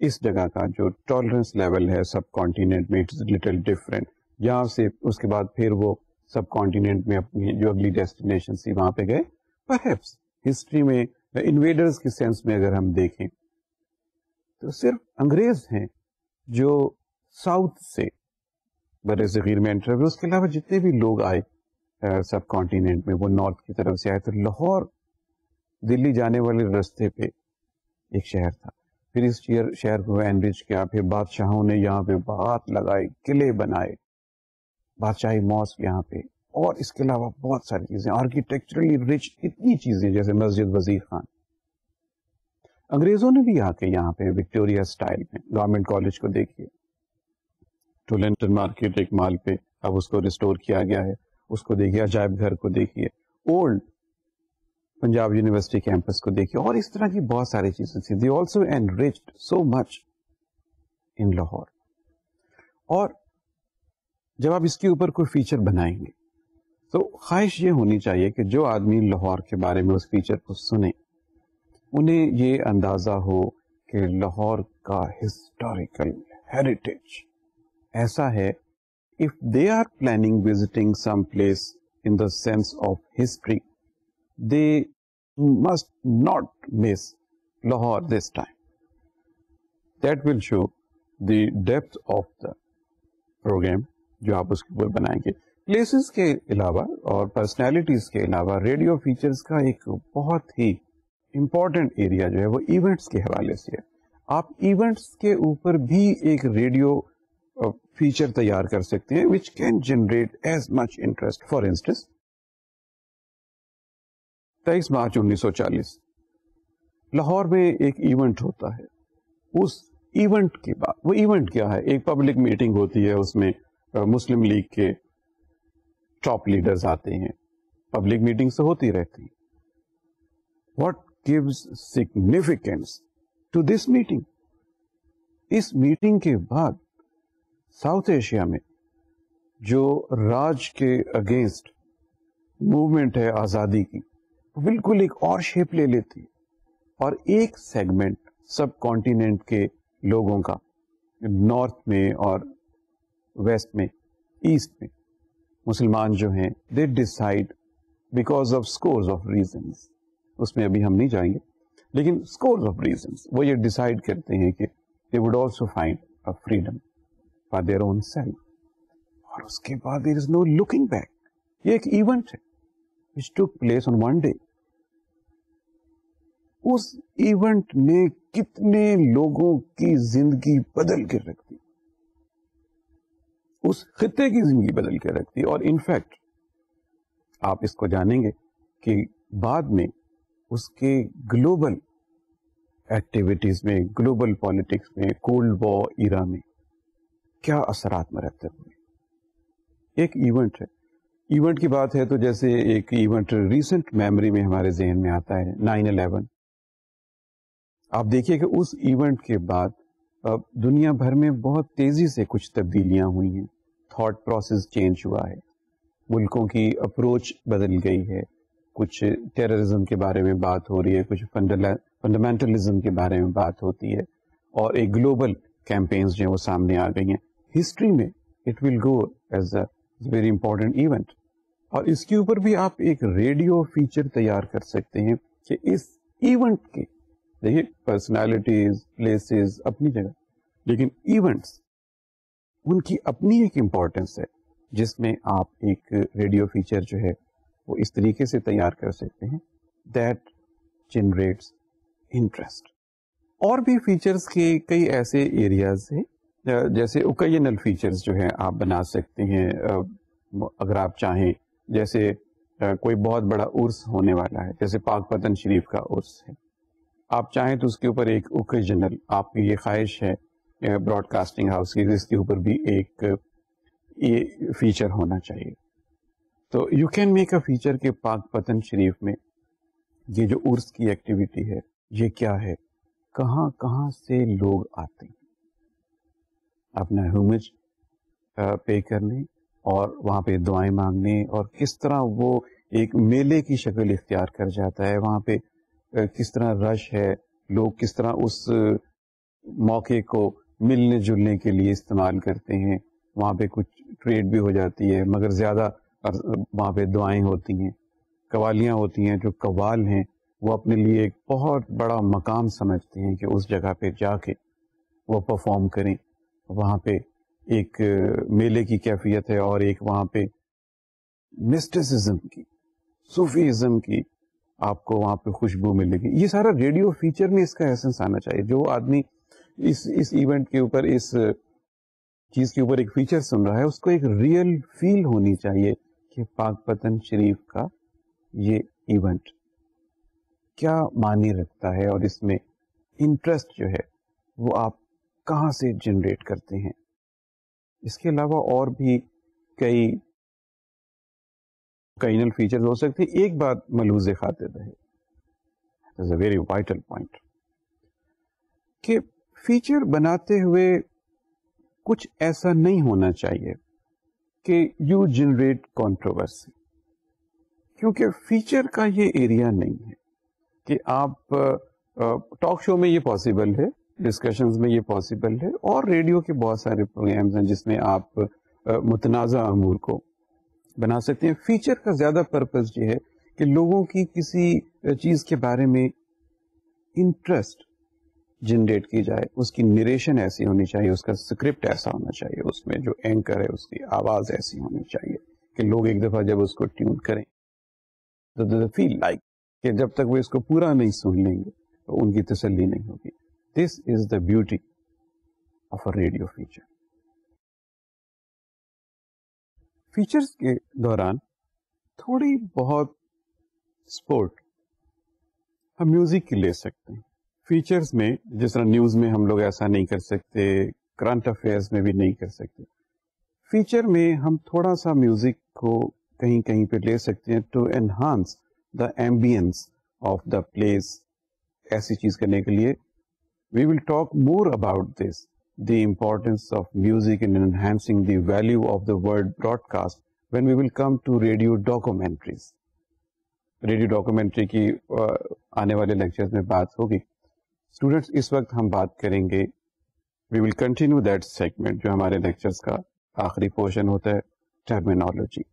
اس جگہ کا جو ٹالرنس لیول ہے سب کانٹیننٹ میں اٹس لٹل ڈفرینٹ. یہاں سے اس کے بعد پھر وہ سب کانٹیننٹ میں اپنی جو اگلی ڈیسٹینیشن تھی وہاں پہ گئے. پرہیپس ہسٹری میں انویڈرز کی سینس میں اگر ہم دیکھیں تو صرف انگریز ہیں جو ساؤتھ سے بر صغیر میں انٹر ہوئے. اس کے علاوہ جتنے بھی لوگ آئے سب کانٹیننٹ میں وہ نارتھ کی طرف سے آئے. تو لاہور دلی جانے والے راستے پہ ایک شہر تھا. پھر اس شہر کو انرچ کیا, پھر بادشاہوں نے یہاں پہ باغات لگائے, قلعے بنائے, بادشاہی موسک یہاں پہ, اور اس کے علاوہ بہت ساری چیزیں آرکیٹیکچرلی رچ اتنی چیزیں جیسے مسجد وزیر خان. انگریزوں نے بھی آ کے یہاں پہ وکٹوریا اسٹائل میں گورنمنٹ کالج کو دیکھیے, ٹولنٹن مارکیٹ ایک مال پہ اب اس کو ریسٹور کیا گیا ہے, اس کو دیکھیے. عجائب گھر کو دیکھیے, اولڈ پنجاب یونیورسٹی کیمپس کو دیکھیے, اور اس طرح کی بہت ساری چیزیں تھیں. دی آلسو انریچڈ سو مچ ان لاہور. اور جب آپ اس کے اوپر کوئی فیچر بنائیں گے تو خواہش یہ ہونی چاہیے کہ جو آدمی لاہور کے بارے میں اس فیچر کو سنے انہیں یہ اندازہ ہو کہ لاہور کا ہسٹوریکل ہیریٹیج ایسا ہے. if they are planning visiting some place in the sense of history, they must not miss Lahore this time. That will show the depth of the program جو آپ اس کے اوپر بنائیں گے. پلیسز کے علاوہ اور پرسنالٹیز کے علاوہ ریڈیو فیچرز کا ایک بہت ہی امپورٹنٹ ایریا جو ہے وہ ایونٹس کے حوالے سے ہے. آپ ایونٹس کے اوپر بھی ایک ریڈیو فیچر تیار کر سکتے ہیں which can generate as much interest. For instance, 23 March 1940 Lahore میں ایک ایونٹ ہوتا ہے. اس ایونٹ کے بعد وہ ایونٹ کیا ہے, ایک پبلک میٹنگ ہوتی ہے, اس میں مسلم لیگ کے ٹاپ لیڈرز آتے ہیں. پبلک میٹنگ سے ہوتی رہتی. What gives significance to this meeting? اس میٹنگ کے بعد ساؤتھ ایشیا میں جو راج کے اگینسٹ موومنٹ ہے آزادی کی بالکل ایک اور شیپ لے لیتی, اور ایک سیگمنٹ سب کانٹیننٹ کے لوگوں کا نارتھ میں اور ویسٹ میں ایسٹ میں مسلمان جو ہیں they decide because of scores of reasons, اس میں ابھی ہم نہیں جائیں گے, لیکن اسکورز آف ریزنس وہ یہ ڈیسائڈ کرتے ہیں کہ they would also find a freedom for their own self. اور اس کے بعد دیر از نو لکنگ بیک. یہ ایک ایونٹ ہے which took place on one day. اس ایونٹ نے کتنے لوگوں کی زندگی بدل کے رکھ دی, اس خطے کی زندگی بدل کے رکھ دی. اور انفیکٹ آپ اس کو جانیں گے کہ بعد میں اس کے گلوبل ایکٹیویٹیز میں, گلوبل پالیٹکس میں, کولڈ وار ایرا میں کیا اثرات مرتب ہوئے. ایک ایونٹ ہے. ایونٹ کی بات ہے تو جیسے ایک ایونٹ ریسنٹ میموری میں ہمارے ذہن میں آتا ہے 9/11. آپ دیکھیے کہ اس ایونٹ کے بعد دنیا بھر میں بہت تیزی سے کچھ تبدیلیاں ہوئی ہیں. تھاٹ پروسیس چینج ہوا ہے, ملکوں کی اپروچ بدل گئی ہے, کچھ ٹیررزم کے بارے میں بات ہو رہی ہے, کچھ فنڈامنٹلزم کے بارے میں بات ہوتی ہے, اور ایک گلوبل کیمپینز جو ہیں وہ سامنے آ گئی ہیں. ہسٹری میں it will go as a very important event. اور اس کے اوپر بھی آپ ایک ریڈیو فیچر تیار کر سکتے ہیں کہ اس ایونٹ کے, دیکھیے پرسنالٹیز, پلیسز اپنی جگہ, لیکن ایونٹس ان کی اپنی ایک امپورٹنس ہے, جس میں آپ ایک ریڈیو فیچر جو ہے وہ اس طریقے سے تیار کر سکتے ہیں دیٹ جنریٹس انٹرسٹ. اور بھی فیچرز کے کئی ایسے ایریاز ہیں, جیسے اوکیجنل فیچرز جو ہیں آپ بنا سکتے ہیں اگر آپ چاہیں. جیسے کوئی بہت بڑا عرس ہونے والا ہے, جیسے پاک پتن شریف کا عرس ہے, آپ چاہیں تو اس کے اوپر ایک اوکیجنل, آپ کی یہ خواہش ہے براڈ کاسٹنگ ہاؤس کی, اس کے اوپر بھی ایک یہ فیچر ہونا چاہیے. تو you can make a feature کہ پاک پتن شریف میں یہ جو عرس کی ایکٹیویٹی ہے یہ کیا ہے, کہاں کہاں سے لوگ آتے ہیں اپنا ہومج پے کرنے اور وہاں پہ دعائیں مانگنے, اور کس طرح وہ ایک میلے کی شکل اختیار کر جاتا ہے. وہاں پہ کس طرح رش ہے, لوگ کس طرح اس موقع کو ملنے جلنے کے لیے استعمال کرتے ہیں. وہاں پہ کچھ ٹریڈ بھی ہو جاتی ہے, مگر زیادہ وہاں پہ دعائیں ہوتی ہیں, قوالیاں ہوتی ہیں. جو قوال ہیں وہ اپنے لیے ایک بہت بڑا مقام سمجھتے ہیں کہ اس جگہ پہ جا کے وہ پرفارم کریں. وہاں پہ ایک میلے کی کیفیت ہے, اور ایک وہاں پہ مسٹسزم کی, صوفیزم کی آپ کو وہاں پہ خوشبو ملے گی. یہ سارا ریڈیو فیچر میں اس کا ایسنس آنا چاہیے. جو آدمی اس ایونٹ کے اوپر, اس چیز کے اوپر ایک فیچر سن رہا ہے, اس کو ایک ریئل فیل ہونی چاہیے کہ پاک پتن شریف کا یہ ایونٹ کیا معنی رکھتا ہے, اور اس میں انٹرسٹ جو ہے وہ آپ کہاں سے جنریٹ کرتے ہیں. اس کے علاوہ اور بھی کئی اوکیجنل فیچرز ہو سکتے ہیں. ایک بات ملحوظ خاطر رہے, it is a very vital point, کہ فیچر بناتے ہوئے کچھ ایسا نہیں ہونا چاہیے کہ یو جنریٹ کنٹروورسی. کیونکہ فیچر کا یہ ایریا نہیں ہے کہ آپ ٹاک شو میں یہ پاسبل ہے, ڈسکشنز میں یہ پاسبل ہے, اور ریڈیو کے بہت سارے پروگرامز ہیں جس میں آپ متنازع امور کو بنا سکتے ہیں. فیچر کا زیادہ پرپز یہ ہے کہ لوگوں کی کسی چیز کے بارے میں انٹرسٹ جنریٹ کی جائے. اس کی نریشن ایسی ہونی چاہیے, اس کا اسکرپٹ ایسا ہونا چاہیے, اس میں جو اینکر ہے اس کی آواز ایسی ہونی چاہیے کہ لوگ ایک دفعہ جب اس کو ٹیون کریں تو فیل لائک کہ جب تک وہ اس کو پورا نہیں سن لیں گے تو ان کی تسلی نہیں ہوگی. This is the beauty of a radio feature. Features کے دوران تھوڑی بہت سپورٹ ہم میوزک کی لے سکتے ہیں. فیچرز میں جس طرح نیوز میں ہم لوگ ایسا نہیں کر سکتے, کرنٹ افیئرز میں بھی نہیں کر سکتے, فیچر میں ہم تھوڑا سا میوزک کو کہیں کہیں پہ لے سکتے ہیں to enhance the ambience of the place. ایسی چیز کرنے کے لیے we will talk more about this, the importance of music in enhancing the value of the word broadcast when we will come to radio documentaries. Radio documentary کی آنے والے lectures میں بات ہوگی. اسٹوڈینٹس اس وقت ہم بات کریں گے, we will continue that segment جو ہمارے لیکچرز کا آخری پورشن ہوتا ہے, terminology.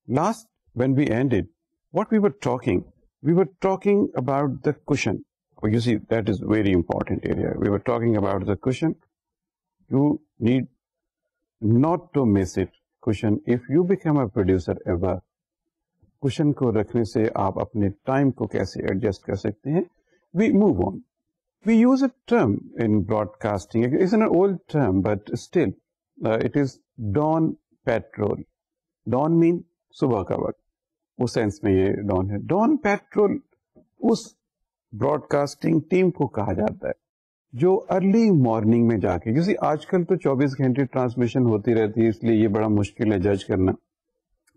Last when we ended what we were talking about the question. You see, that is very important area. We were talking about the cushion. You need not to miss it. Cushion, if you become a producer ever, cushion کو رکھنے سے آپ اپنے time کو کیسے adjust کر سکتے ہیں. We move on. We use a term in broadcasting. It's an old term, but still, it is dawn patrol. Dawn mean صبح کا وقت. اس سینس میں یہ dawn ہے. Dawn patrol اس براڈ کاسٹنگ ٹیم کو کہا جاتا ہے جو ارلی مارننگ میں جا کے, کیونکہ آج کل تو 24 گھنٹے ٹرانسمیشن ہوتی رہتی ہے, اس لیے یہ بڑا مشکل ہے جج کرنا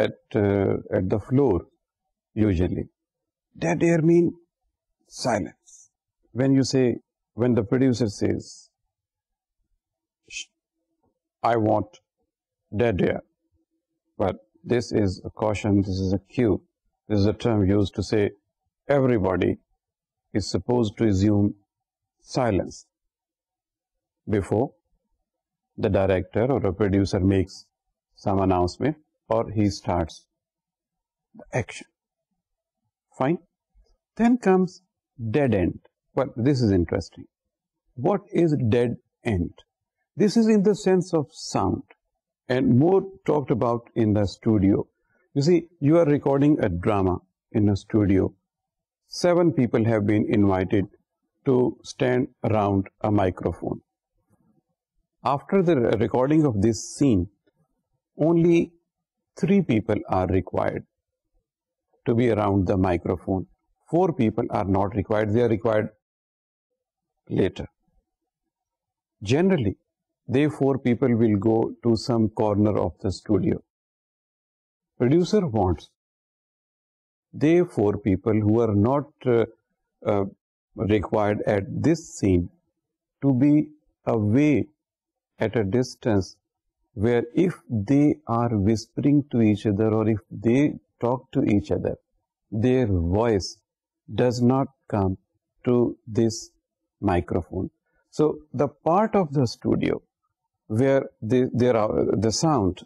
at the floor usually. Dead air mean silence. When you say, when the producer says, I want dead air, but this is a caution, this is a cue, this is a term used to say everybody is supposed to assume silence before the director or a producer makes some announcement or he starts the action. Fine. Then comes dead end. Well, this is interesting. What is dead end? This is in the sense of sound and more talked about in the studio. You see, you are recording a drama in a studio. 7 people have been invited to stand around a microphone. After the recording of this scene, only 3 people are required to be around the microphone. 4 people are not required, they are required later. Generally, they 4 people will go to some corner of the studio. Producer wants they 4 people who are not required at this scene to be away at a distance where if they are whispering to each other or if they talk to each other, their voice does not come to this microphone. So the part of the studio where there are the sound,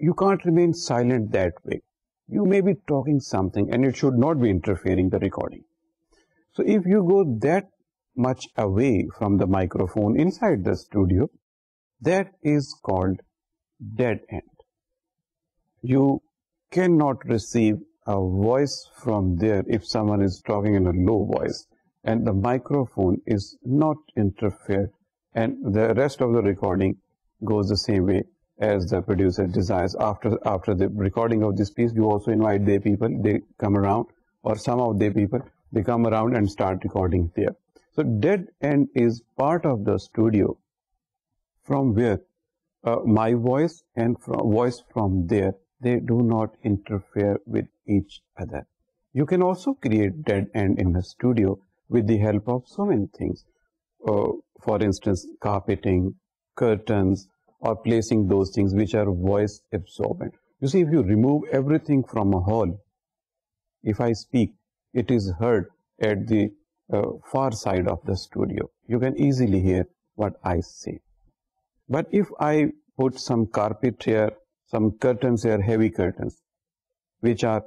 you can't remain silent that way. You may be talking something and it should not be interfering the recording. So if you go that much away from the microphone inside the studio, that is called dead end. You cannot receive a voice from there if someone is talking in a low voice and the microphone is not interfered and the rest of the recording goes the same way as the producer desires. After the recording of this piece, you also invite their people, they come around, or some of their people, they come around and start recording there. So dead end is part of the studio from where my voice and voice from there, they do not interfere with each other. You can also create dead end in the studio with the help of so many things. For instance, carpeting, curtains, or placing those things which are voice absorbent. You see, if you remove everything from a hall, if I speak, it is heard at the far side of the studio. You can easily hear what I say. But if I put some carpet here, some curtains here, heavy curtains, which are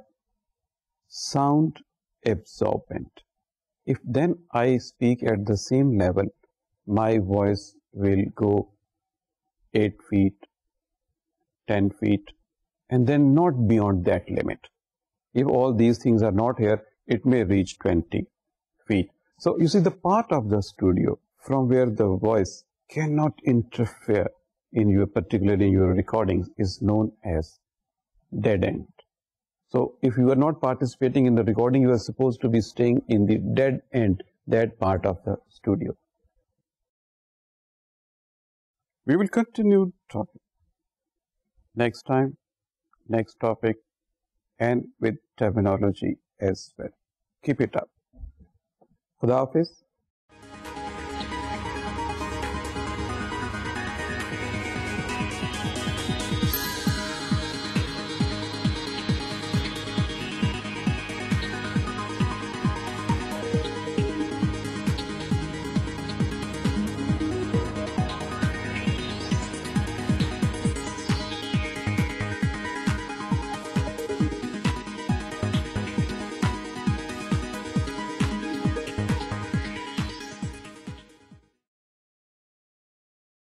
sound absorbent, if then I speak at the same level, my voice will go 8 feet, 10 feet, and then not beyond that limit. If all these things are not here, it may reach 20 feet. So you see, the part of the studio from where the voice cannot interfere in your, particularly in your recordings, is known as dead end. So if you are not participating in the recording, you are supposed to be staying in the dead end, that part of the studio. We will continue topic next time, next topic, and with terminology as well. Keep it up. Khuda Hafiz.